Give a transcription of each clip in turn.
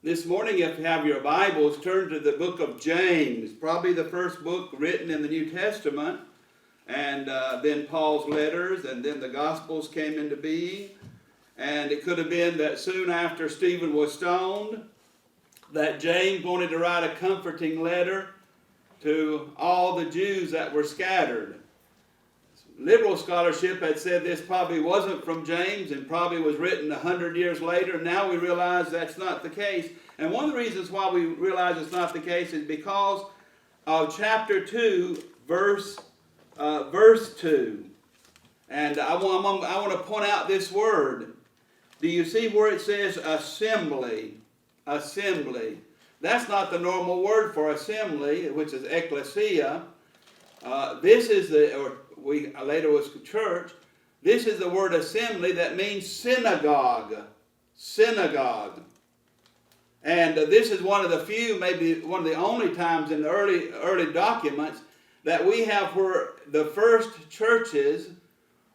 This morning, if you have your Bibles, turn to the book of James, probably the first book written in the New Testament, and then Paul's letters, and then the Gospels came into being. And it could have been that soon after Stephen was stoned, that James wanted to write a comforting letter to all the Jews that were scattered. Liberal scholarship had said this probably wasn't from James and probably was written 100 years later. Now we realize that's not the case. And one of the reasons why we realize it's not the case is because of chapter 2, verse 2. And I want to point out this word. Do you see where it says assembly? Assembly. That's not the normal word for assembly, which is ecclesia. This is later was church. This is the word assembly that means synagogue. Synagogue. And this is one of the few, maybe one of the only times in the early documents that we have where the first churches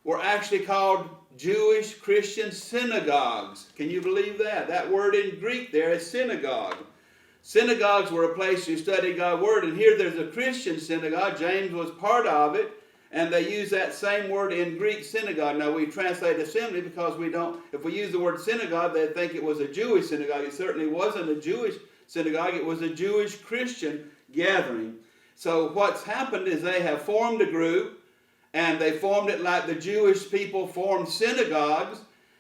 were actually called Jewish Christian synagogues. Can you believe that? That word in Greek there is synagogue. Synagogues were a place you study God's word, and here there's a Christian synagogue. James was part of it, and they use that same word in Greek, synagogue. Now we translate assembly because we don't, if we use the word synagogue, they'd think it was a Jewish synagogue. It certainly wasn't a Jewish synagogue. It was a Jewish Christian gathering. So what's happened is they have formed a group, and they formed it like the Jewish people formed synagogues.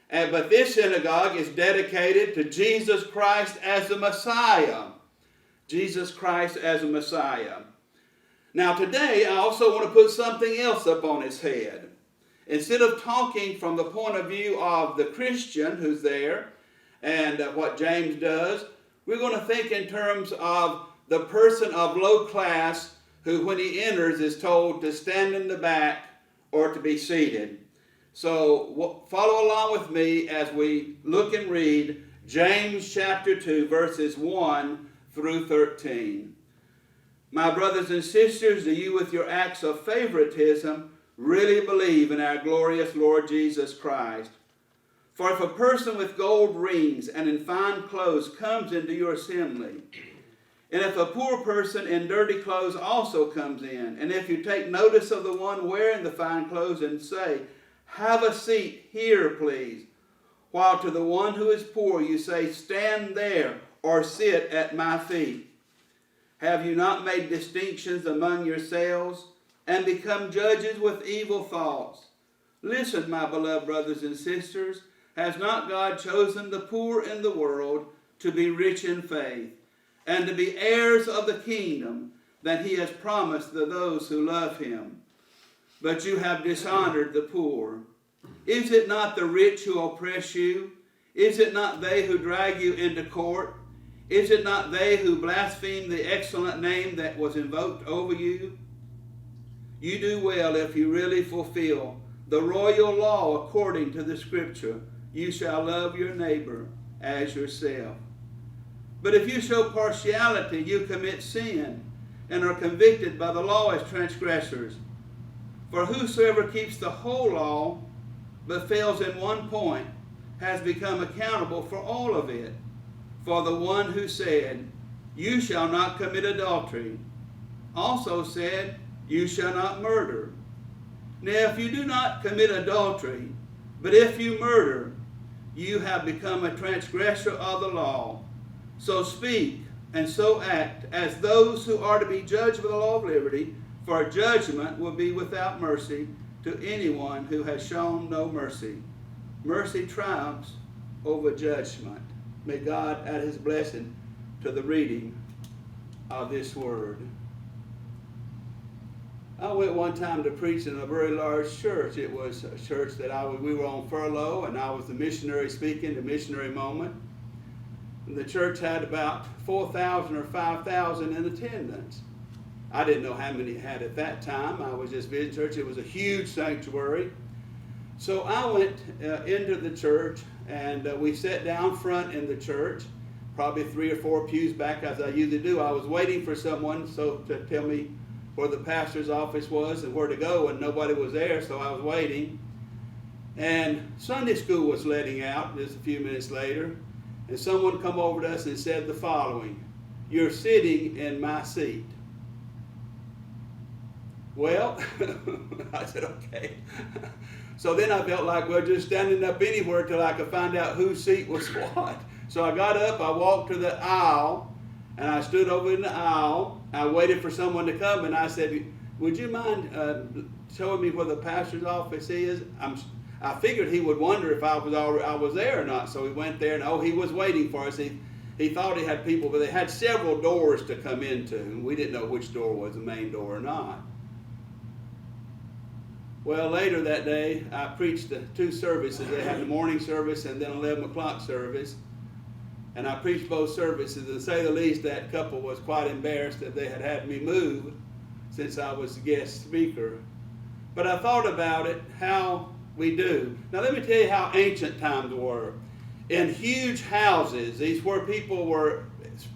But this synagogue is dedicated to Jesus Christ as the Messiah. Jesus Christ as a Messiah. Now today, I also want to put something else up on its head. Instead of talking from the point of view of the Christian who's there and what James does, we're going to think in terms of the person of low class who, when he enters, is told to stand in the back or to be seated. So follow along with me as we look and read James chapter 2, verses 1 through 13. My brothers and sisters, do you with your acts of favoritism really believe in our glorious Lord Jesus Christ? For if a person with gold rings and in fine clothes comes into your assembly, and if a poor person in dirty clothes also comes in, and if you take notice of the one wearing the fine clothes and say, "Have a seat here, please," while to the one who is poor you say, "Stand there," or "Sit at my feet," have you not made distinctions among yourselves and become judges with evil thoughts? Listen, my beloved brothers and sisters, has not God chosen the poor in the world to be rich in faith and to be heirs of the kingdom that he has promised to those who love him? But you have dishonored the poor. Is it not the rich who oppress you? Is it not they who drag you into court? Is it not they who blaspheme the excellent name that was invoked over you? You do well if you really fulfill the royal law according to the scripture. You shall love your neighbor as yourself. But if you show partiality, you commit sin and are convicted by the law as transgressors. For whosoever keeps the whole law but fails in one point has become accountable for all of it. For the one who said, "You shall not commit adultery," also said, "You shall not murder." Now if you do not commit adultery, but if you murder, you have become a transgressor of the law. So speak and so act as those who are to be judged with the law of liberty, for judgment will be without mercy to anyone who has shown no mercy. Mercy triumphs over judgment. May God add his blessing to the reading of this word. I went one time to preach in a very large church. It was a church that we were on furlough, and I was the missionary speaking, the missionary moment. And the church had about 4,000 or 5,000 in attendance. I didn't know how many it had at that time. I was just visiting church. It was a huge sanctuary. So I went into the church, and we sat down front in the church, probably 3 or 4 pews back as I usually do. I was waiting for someone to tell me where the pastor's office was and where to go, and nobody was there, so I was waiting. And Sunday school was letting out just a few minutes later. and someone come over to us and said the following: "You're sitting in my seat." Well, I said, okay. So then I felt like, well, just standing up anywhere till I could find out whose seat was what. So I got up, I walked to the aisle, and I stood over in the aisle. I waited for someone to come, and I said, "Would you mind showing me where the pastor's office is?" I figured he would wonder if I was there or not. So we went there, and he was waiting for us. He thought he had people, but they had several doors to come into, and we didn't know which door was the main door or not. Well, later that day, I preached the 2 services. They had the morning service and then 11 o'clock service. And I preached both services. And to say the least, that couple was quite embarrassed that they had had me move since I was the guest speaker. But I thought about it, how we do. Now let me tell you how ancient times were. In huge houses, these where people were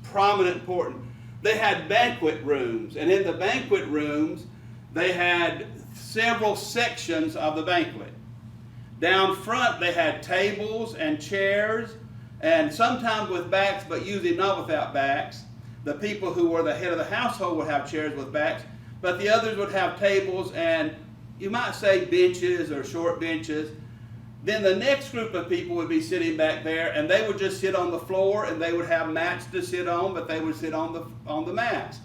prominent, important, they had banquet rooms. And in the banquet rooms, they had several sections of the banquet. Down front, they had tables and chairs, and sometimes with backs, but usually not without backs. The people who were the head of the household would have chairs with backs, but the others would have tables and, you might say, benches or short benches. Then the next group of people would be sitting back there, and they would just sit on the floor, and they would have mats to sit on, but they would sit on the mats.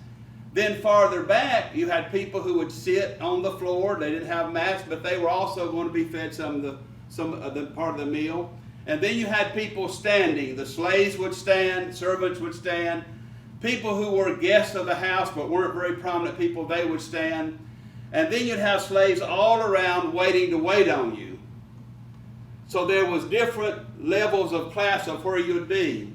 Then farther back, you had people who would sit on the floor. They didn't have mats, but they were also going to be fed some of the part of the meal. And then you had people standing. The slaves would stand, servants would stand. People who were guests of the house but weren't very prominent people, they would stand. And then you'd have slaves all around waiting to wait on you. So there was different levels of class of where you would be.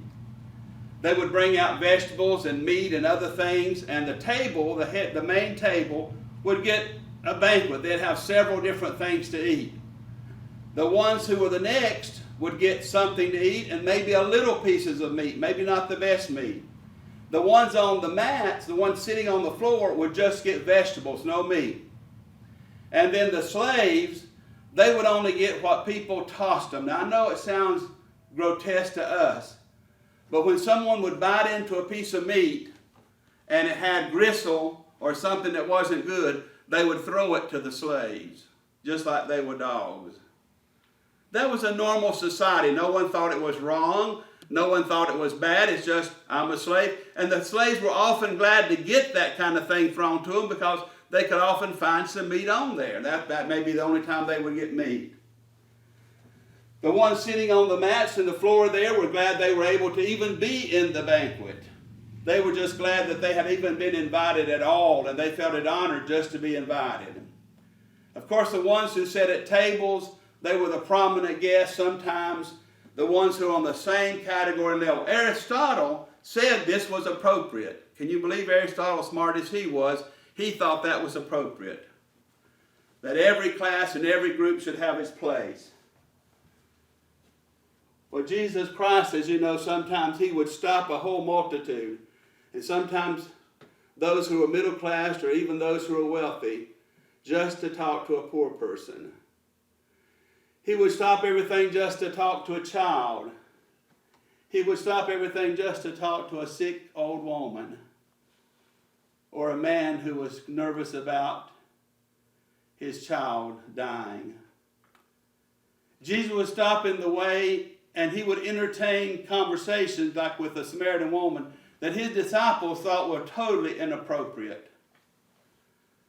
They would bring out vegetables and meat and other things, and the table, the main table, would get a banquet. They'd have several different things to eat. The ones who were the next would get something to eat and maybe a little pieces of meat, maybe not the best meat. The ones on the mats, the ones sitting on the floor, would just get vegetables, no meat. And then the slaves, they would only get what people tossed them. Now I know it sounds grotesque to us, but when someone would bite into a piece of meat and it had gristle or something that wasn't good, they would throw it to the slaves, just like they were dogs. That was a normal society. No one thought it was wrong. No one thought it was bad. It's just, I'm a slave. And the slaves were often glad to get that kind of thing thrown to them because they could often find some meat on there. That may be the only time they would get meat. The ones sitting on the mats and the floor there were glad they were able to even be in the banquet. They were just glad that they had even been invited at all, and they felt it honored just to be invited. Of course, the ones who sat at tables, they were the prominent guests, sometimes the ones who were on the same category level. Aristotle said this was appropriate. Can you believe Aristotle, smart as he was, he thought that was appropriate. That every class and every group should have its place. Well, Jesus Christ, as you know, sometimes he would stop a whole multitude. And sometimes those who were middle class or even those who were wealthy, just to talk to a poor person. He would stop everything just to talk to a child. He would stop everything just to talk to a sick old woman or a man who was nervous about his child dying. Jesus would stop in the way and he would entertain conversations like with the Samaritan woman that his disciples thought were totally inappropriate.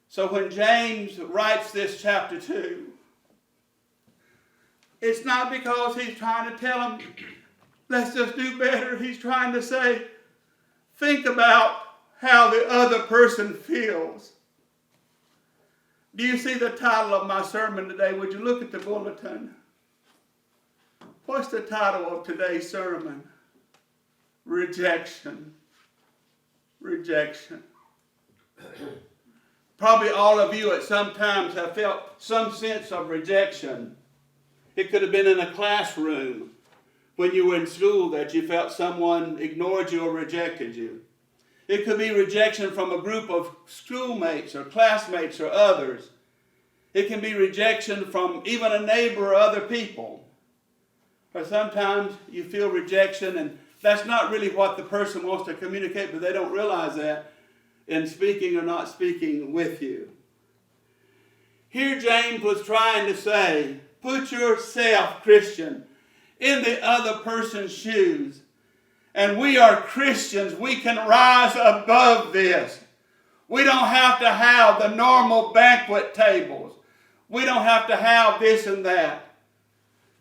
So when James writes this chapter 2, it's not because he's trying to tell them, let's just do better. He's trying to say, think about how the other person feels. Do you see the title of my sermon today? Would you look at the bulletin? What's the title of today's sermon? Rejection. Rejection. Probably all of you at some times have felt some sense of rejection. It could have been in a classroom when you were in school that you felt someone ignored you or rejected you. It could be rejection from a group of schoolmates or classmates or others. It can be rejection from even a neighbor or other people. Or sometimes you feel rejection, and that's not really what the person wants to communicate, but they don't realize that in speaking or not speaking with you. Here James was trying to say, put yourself, Christian, in the other person's shoes. And we are Christians. We can rise above this. We don't have to have the normal banquet tables. We don't have to have this and that.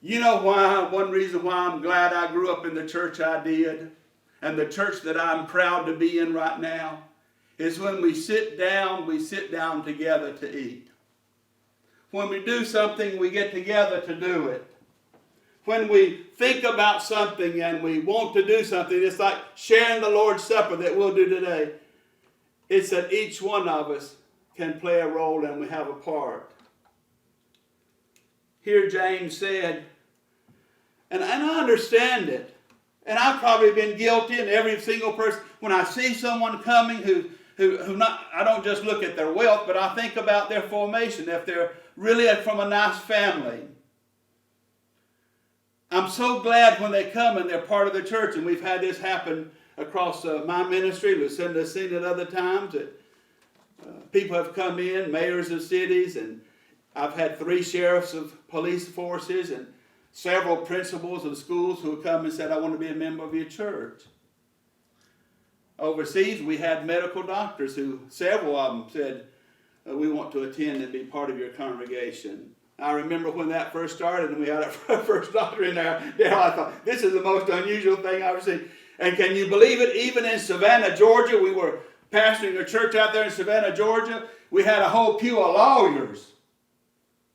You know why? One reason why I'm glad I grew up in the church I did, and the church that I'm proud to be in right now, is when we sit down together to eat. When we do something, we get together to do it. When we think about something and we want to do something, it's like sharing the Lord's Supper that we'll do today. It's that each one of us can play a role and we have a part. Here James said, and I understand it, and I've probably been guilty, and every single person, when I see someone coming who not, I don't just look at their wealth, but I think about their formation, if they're really from a nice family. I'm so glad when they come and they're part of the church, and we've had this happen across my ministry. Lucinda's seen it other times that people have come in, mayors of cities, and I've had 3 sheriffs of police forces and several principals of schools who have come and said, I want to be a member of your church. Overseas, we had medical doctors who, several of them said, we want to attend and be part of your congregation. I remember when that first started and we had our first doctor in there, I thought, this is the most unusual thing I've ever seen. And can you believe it? Even in Savannah, Georgia, we were pastoring a church out there in Savannah, Georgia. We had a whole pew of lawyers.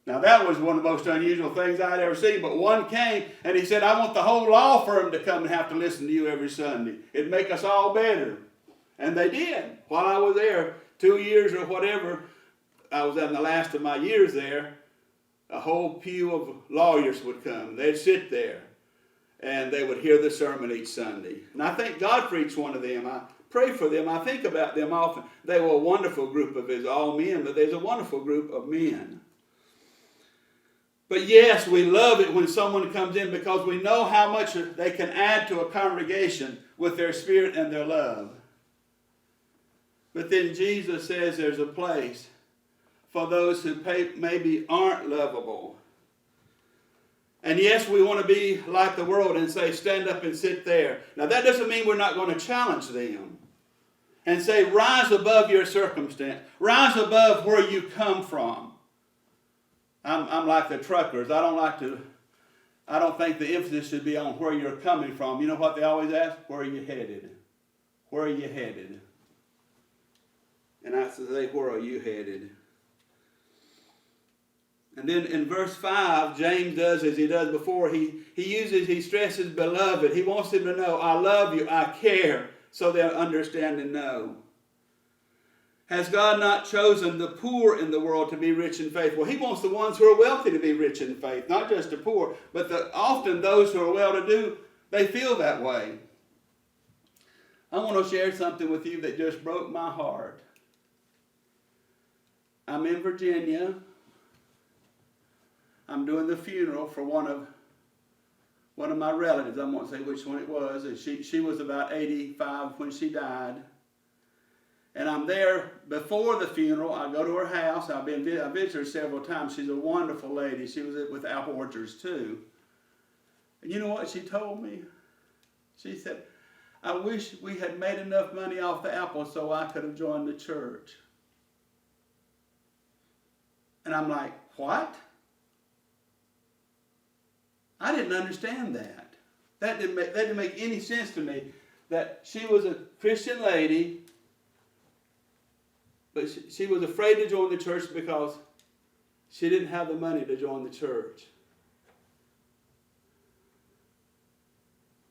Now that was one of the most unusual things I'd ever seen, but one came and he said, I want the whole law firm to come and have to listen to you every Sunday. It'd make us all better. And they did. While I was there, 2 years or whatever, I was in the last of my years there, a whole pew of lawyers would come. They'd sit there and they would hear the sermon each Sunday. And I thank God for each one of them. I pray for them. I think about them often. They were a wonderful group of us, all men, but there's a wonderful group of men. But yes, we love it when someone comes in because we know how much they can add to a congregation with their spirit and their love. But then Jesus says there's a place for those who maybe aren't lovable. And yes, we want to be like the world and say, stand up and sit there. Now that doesn't mean we're not going to challenge them and say, rise above your circumstance. Rise above where you come from. I'm like the truckers. I don't think the emphasis should be on where you're coming from. You know what they always ask? Where are you headed? Where are you headed? And I say, where are you headed? And then in verse 5, James does as he does before. He stresses beloved. He wants them to know, I love you, I care, so they'll understand and know. Has God not chosen the poor in the world to be rich in faith? Well, he wants the ones who are wealthy to be rich in faith, not just the poor, but often those who are well-to-do, they feel that way. I want to share something with you that just broke my heart. I'm in Virginia. I'm doing the funeral for one of my relatives. I won't say which one it was. She was about 85 when she died. And I'm there before the funeral. I go to her house. I visited her several times. She's a wonderful lady. She was with Apple Orchards too. And you know what she told me? She said, I wish we had made enough money off the apples so I could have joined the church. And I'm like, what? I didn't understand that. That didn't make any sense to me. That she was a Christian lady, but she was afraid to join the church because she didn't have the money to join the church.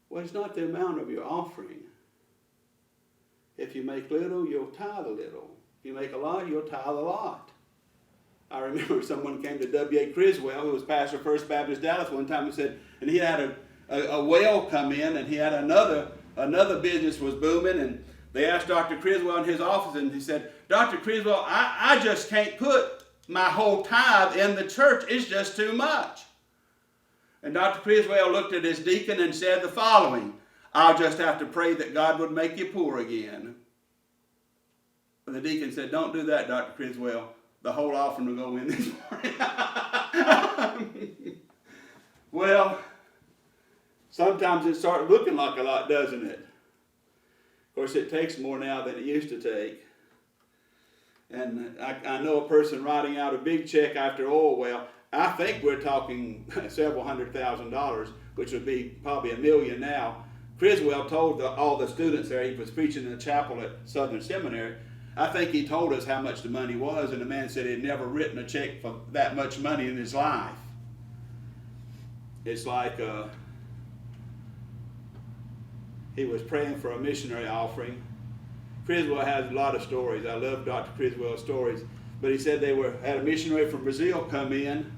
Well, it's not the amount of your offering. If you make little, you'll tithe a little. If you make a lot, you'll tithe a lot. I remember someone came to W.A. Criswell, who was pastor of First Baptist Dallas one time, and said, and he had a well come in, and he had another business was booming, and they asked Dr. Criswell in his office, and he said, Dr. Criswell, I just can't put my whole tithe in the church. It's just too much. And Dr. Criswell looked at his deacon and said the following: "I'll just have to pray that God would make you poor again." But the deacon said, "Don't do that, Dr. Criswell. The whole offering will go in this morning." Well, sometimes it starts looking like a lot, doesn't it? Of course, it takes more now than it used to take. And I know a person writing out a big check after oil well. I think we're talking several $100,000, which would be probably $1 million now. Criswell told all the students there, he was preaching in the chapel at Southern Seminary. I think he told us how much the money was, and the man said he'd never written a check for that much money in his life. It's like he was praying for a missionary offering. Criswell has a lot of stories. I love Dr. Criswell's stories. But he said they had a missionary from Brazil come in,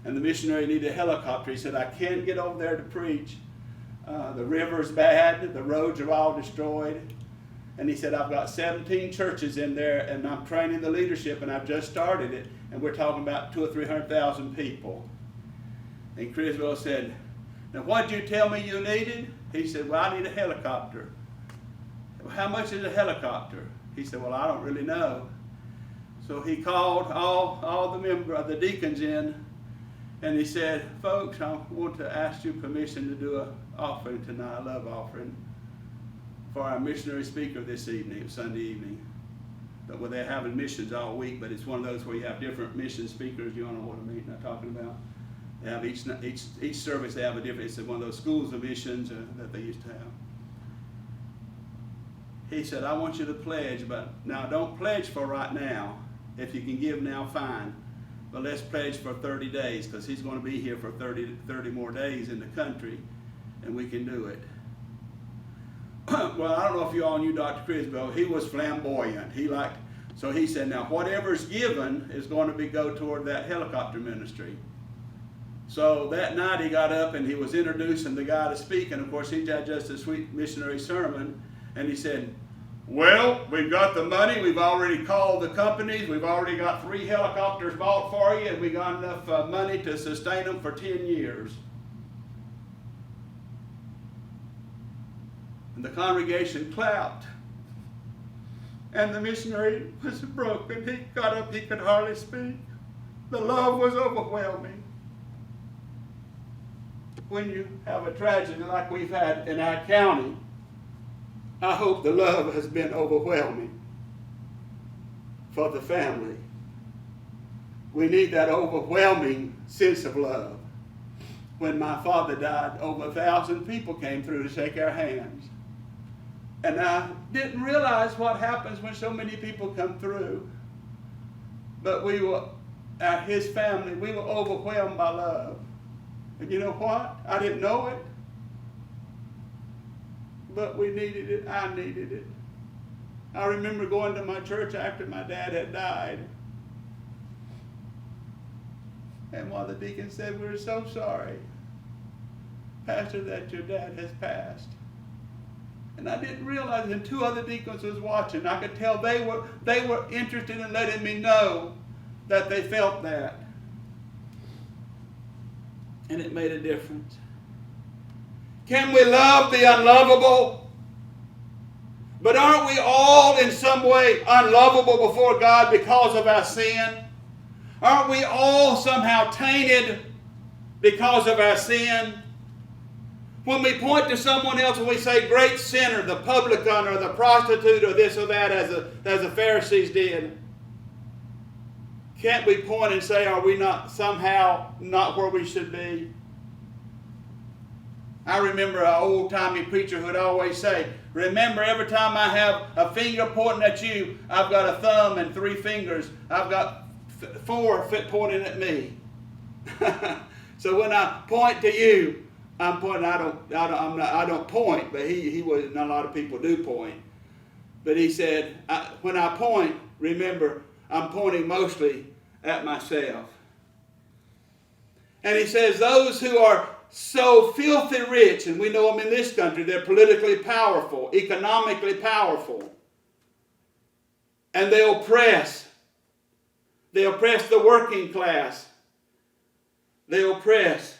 and the missionary needed a helicopter. He said, "I can't get over there to preach. The river's bad. The roads are all destroyed." And he said, "I've got 17 churches in there, and I'm training the leadership, and I've just started it, and we're talking about 200,000 or 300,000 people." And Criswell said, "Now what did you tell me you needed?" He said, "Well, I need a helicopter." "Well, how much is a helicopter?" He said, "Well, I don't really know." So he called all the deacons in, and he said, "Folks, I want to ask you permission to do an offering tonight, a love offering, for our missionary speaker this evening, Sunday evening." Well, they're having missions all week, but it's one of those where you have different mission speakers. You don't know what I'm talking about. They have each service, they have a different, it's one of those schools of missions that they used to have. He said, "I want you to pledge, but now don't pledge for right now. If you can give now, fine. But let's pledge for 30 days, because he's going to be here for 30 more days in the country, and we can do it." Well, I don't know if you all knew Dr. Criswell. He was flamboyant. So he said, "Now whatever's given is going to go toward that helicopter ministry." So that night he got up and he was introducing the guy to speak, and of course he had just a sweet missionary sermon, and he said, "Well, we've got the money, we've already called the companies, we've already got 3 helicopters bought for you, and we got enough money to sustain them for 10 years. And the congregation clapped. And the missionary was broken. He got up, he could hardly speak. The love was overwhelming. When you have a tragedy like we've had in our county, I hope the love has been overwhelming for the family. We need that overwhelming sense of love. When my father died, over 1,000 people came through to shake our hands. And I didn't realize what happens when so many people come through. But we were, his family, we were overwhelmed by love. And you know what? I didn't know it. But we needed it. I needed it. I remember going to my church after my dad had died. And one of the deacons said, "We're so sorry, Pastor, that your dad has passed." And I didn't realize that 2 other deacons was watching. I could tell they were interested in letting me know that they felt that. And it made a difference. Can we love the unlovable? But aren't we all in some way unlovable before God because of our sin? Aren't we all somehow tainted because of our sin? When we point to someone else and we say, "Great sinner," the publican or the prostitute or this or that, as the Pharisees did, can't we point and say, are we not somehow not where we should be? I remember an old-timey preacher who would always say, "Remember, every time I have a finger pointing at you, I've got a thumb and 3 fingers. I've got 4 pointing at me." So when I point to you, I'm pointing. I don't point, but he was. Not a lot of people do point. But he said, when I point, remember, I'm pointing mostly at myself. And he says, those who are so filthy rich, and we know them in this country, they're politically powerful, economically powerful, and they oppress. They oppress the working class. They oppress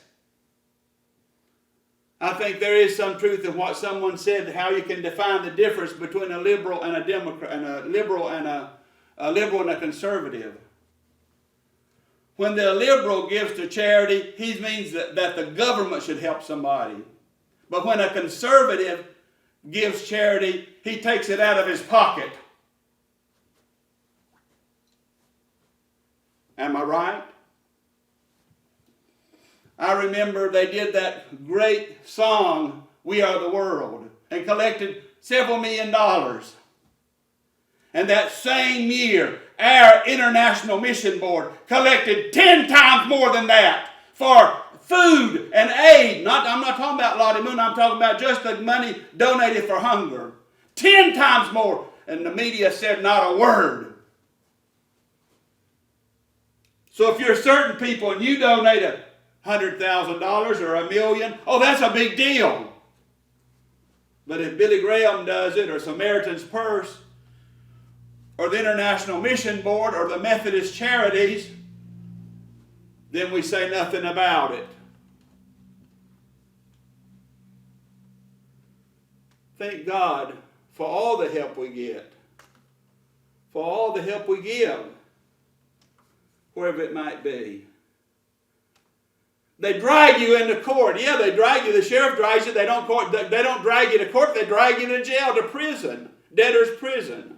I think there is some truth in what someone said, how you can define the difference between a liberal and a Democrat, and a liberal and a conservative. When the liberal gives to charity, he means that the government should help somebody. But when a conservative gives charity, he takes it out of his pocket. Am I right? I remember they did that great song, We Are the World, and collected several $1 million. And that same year, our International Mission Board collected 10 times more than that for food and aid. I'm not talking about Lottie Moon, I'm talking about just the money donated for hunger. 10 times more. And the media said not a word. So if you're certain people and you donate $100,000 or $1 million, oh, that's a big deal. But if Billy Graham does it, or Samaritan's Purse, or the International Mission Board, or the Methodist Charities, then we say nothing about it. Thank God for all the help we get, for all the help we give, wherever it might be. They drag you into court. Yeah, they drag you. The sheriff drags you. They don't drag you to court. They drag you to jail, to prison, debtor's prison.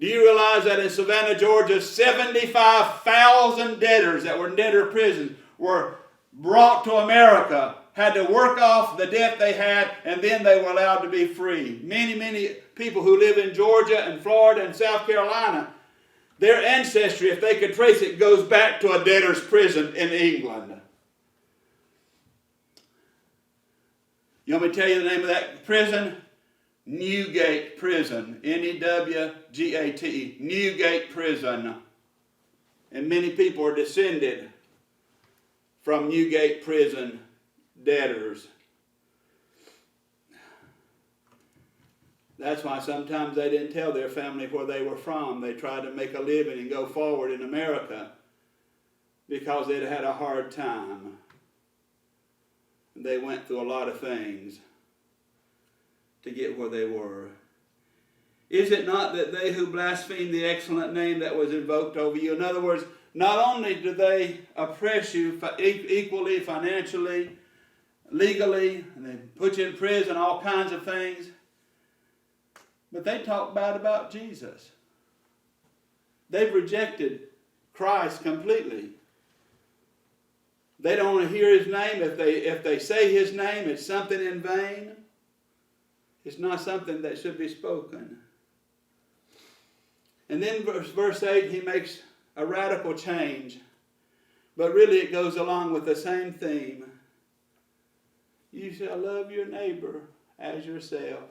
Do you realize that in Savannah, Georgia, 75,000 debtors that were in debtor prison were brought to America, had to work off the debt they had, and then they were allowed to be free. Many, many people who live in Georgia and Florida and South Carolina, their ancestry, if they could trace it, goes back to a debtor's prison in England. You want me to tell you the name of that prison? Newgate Prison. Newgate. Newgate Prison. And many people are descended from Newgate Prison debtors. That's why sometimes they didn't tell their family where they were from. They tried to make a living and go forward in America because they'd had a hard time. They went through a lot of things to get where they were. Is it not that they who blaspheme the excellent name that was invoked over you? In other words, not only do they oppress you equally, financially, legally, and they put you in prison, all kinds of things, but they talk bad about Jesus. They've rejected Christ completely. They don't want to hear his name. If they say his name, it's something in vain. It's not something that should be spoken. And then verse 8, he makes a radical change. But really it goes along with the same theme. You shall love your neighbor as yourself.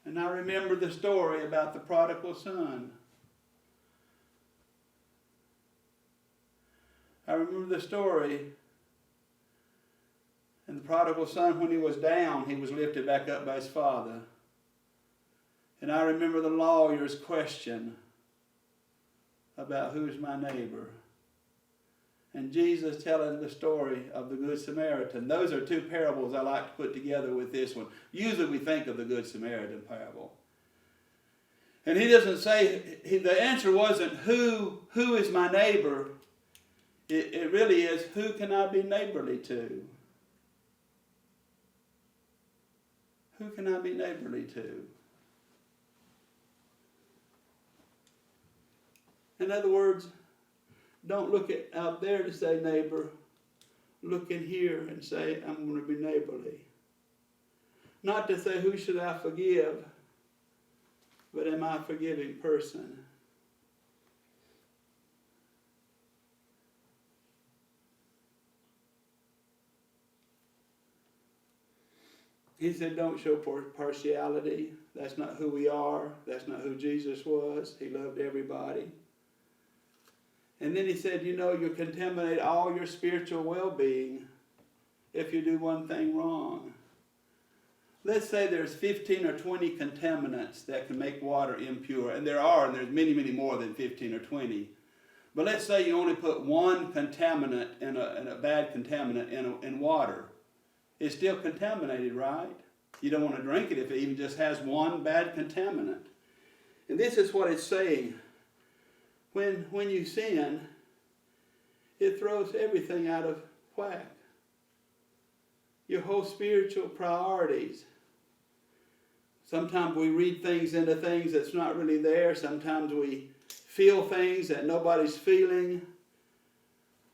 And I remember the story about the prodigal son. I remember the story. And the prodigal son, when he was down, he was lifted back up by his father. And I remember the lawyer's question about who's my neighbor. And Jesus telling the story of the Good Samaritan. Those are two parables I like to put together with this one. Usually we think of the Good Samaritan parable. And he doesn't say, the answer wasn't who is my neighbor. It really is, who can I be neighborly to? Who can I be neighborly to? In other words, don't look out there to say neighbor. Look in here and say, I'm going to be neighborly. Not to say, who should I forgive? But am I a forgiving person? He said, don't show partiality. That's not who we are. That's not who Jesus was. He loved everybody. And then he said, you contaminate all your spiritual well-being if you do one thing wrong. Let's say there's 15 or 20 contaminants that can make water impure. And there's many, many more than 15 or 20. But let's say you only put one contaminant in a bad contaminant in water. It's still contaminated, right? You don't want to drink it if it even just has one bad contaminant. And this is what it's saying. When you sin, it throws everything out of whack. Your whole spiritual priorities. Sometimes we read things into things that's not really there. Sometimes we feel things that nobody's feeling.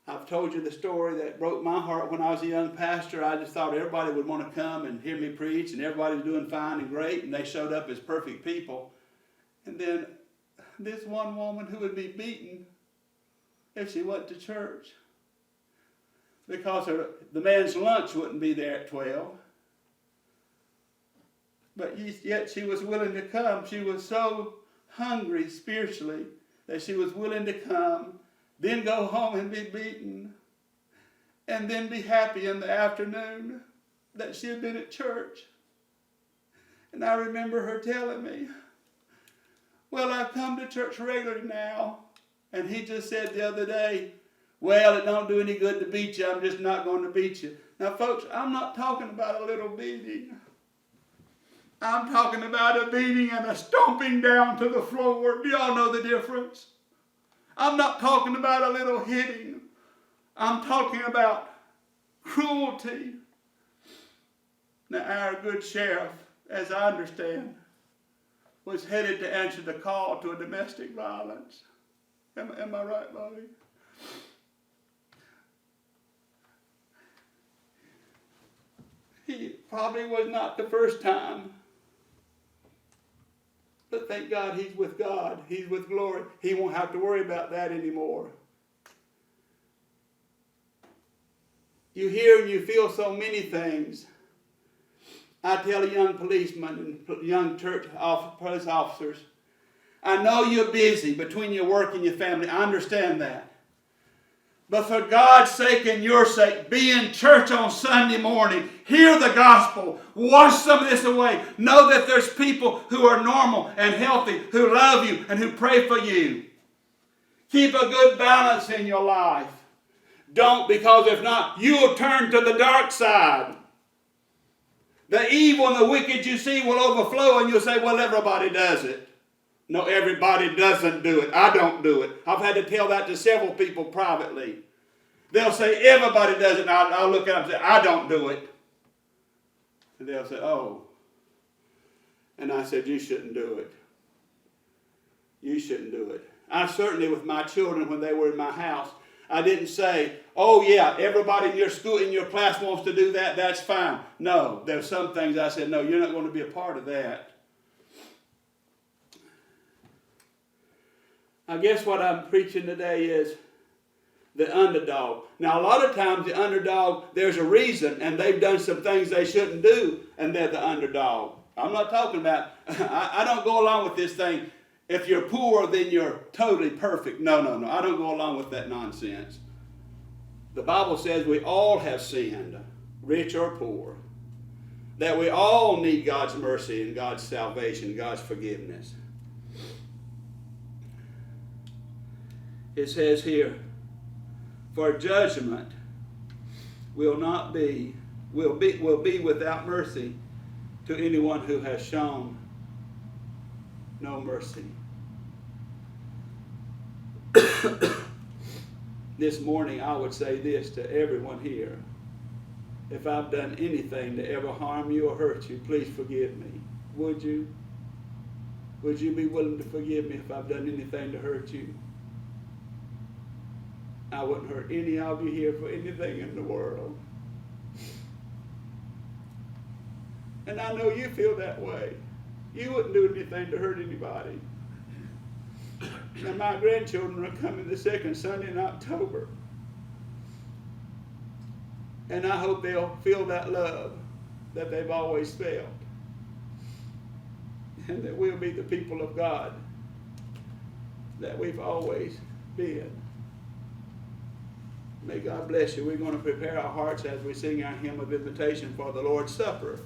I've told you the story that broke my heart when I was a young pastor. I just thought everybody would want to come and hear me preach, and everybody was doing fine and great, and they showed up as perfect people. And then this one woman who would be beaten if she went to church because the man's lunch wouldn't be there at 12. But yet she was willing to come. She was so hungry spiritually that she was willing to come, then go home and be beaten, and then be happy in the afternoon that she had been at church. And I remember her telling me, well, I come to church regularly now. And he just said the other day, well, it don't do any good to beat you. I'm just not going to beat you. Now, folks, I'm not talking about a little beating. I'm talking about a beating and a stomping down to the floor. Do y'all know the difference? I'm not talking about a little hitting. I'm talking about cruelty. Now, our good sheriff, as I understand, was headed to answer the call to a domestic violence. Am I right, Bobby? He probably was not the first time. But thank God he's with God. He's with glory. He won't have to worry about that anymore. You hear and you feel so many things. I tell a young policeman and young church police officers, I know you're busy between your work and your family. I understand that. But for God's sake and your sake, be in church on Sunday morning. Hear the gospel. Wash some of this away. Know that there's people who are normal and healthy, who love you and who pray for you. Keep a good balance in your life. Don't, because if not, you'll turn to the dark side. The evil and the wicked you see will overflow, and you'll say, well, everybody does it. No, everybody doesn't do it. I don't do it. I've had to tell that to several people privately. They'll say, everybody does it. And I'll look at them and say, I don't do it. And they'll say, oh. And I said, you shouldn't do it. You shouldn't do it. I certainly, with my children, when they were in my house, I didn't say, oh yeah, everybody in your school, in your class wants to do that, that's fine. No, there's some things I said, no, you're not going to be a part of that. I guess what I'm preaching today is the underdog. Now, a lot of times the underdog, there's a reason, and they've done some things they shouldn't do, and they're the underdog. I'm not talking about, I don't go along with this thing, if you're poor, then you're totally perfect. No. I don't go along with that nonsense. The Bible says we all have sinned, rich or poor. That we all need God's mercy and God's salvation, God's forgiveness. It says here, for judgment will be without mercy to anyone who has shown no mercy. This morning I would say this to everyone here. If I've done anything to ever harm you or hurt you, please forgive me. Would you? Would you be willing to forgive me if I've done anything to hurt you? I wouldn't hurt any of you here for anything in the world. And I know you feel that way. You wouldn't do anything to hurt anybody. Now my grandchildren are coming the second Sunday in October. And I hope they'll feel that love that they've always felt. And that we'll be the people of God that we've always been. May God bless you. We're going to prepare our hearts as we sing our hymn of invitation for the Lord's Supper.